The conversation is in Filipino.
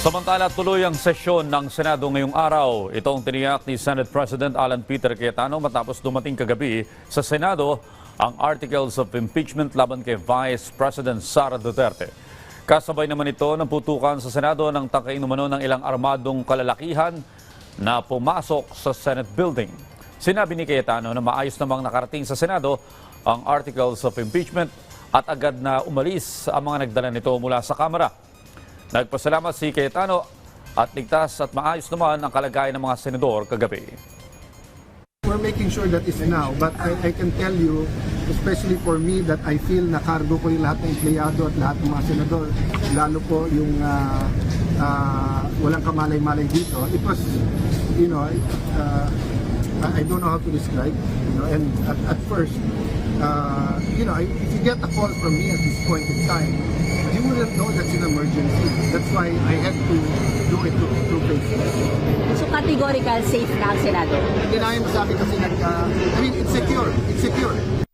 Samantala, tuloy ang sesyon ng Senado ngayong araw. Ito ang tiniyak ni Senate President Alan Peter Cayetano matapos dumating kagabi sa Senado ang articles of impeachment laban kay Vice President Sara Duterte. Kasabay naman ito ng putukan sa Senado ng tangkay-umano ng ilang armadong kalalakihan na pumasok sa Senate building. Sinabi ni Cayetano na maayos namang nakarating sa Senado ang articles of impeachment at agad na umalis ang mga nagdala nito mula sa Kamara. Nagpasalamat si Cayetano at ligtas at maayos naman ang kalagayan ng mga senador kagabi. We're making sure that it's now, but I can tell you, especially for me, that I feel na cargo ko yung lahat ng empleyado at lahat ng mga senador, lalo po yung walang kamalay-malay dito. It was, you know, I don't know how to describe, you know, and at first, you know, if you get a call from me at this point in time, you wouldn't know that's an emergency. That's why I had to do it two phases. So categorical safe na ang Senado? Hindi na yung masabi kasi I mean, it's secure. It's secure.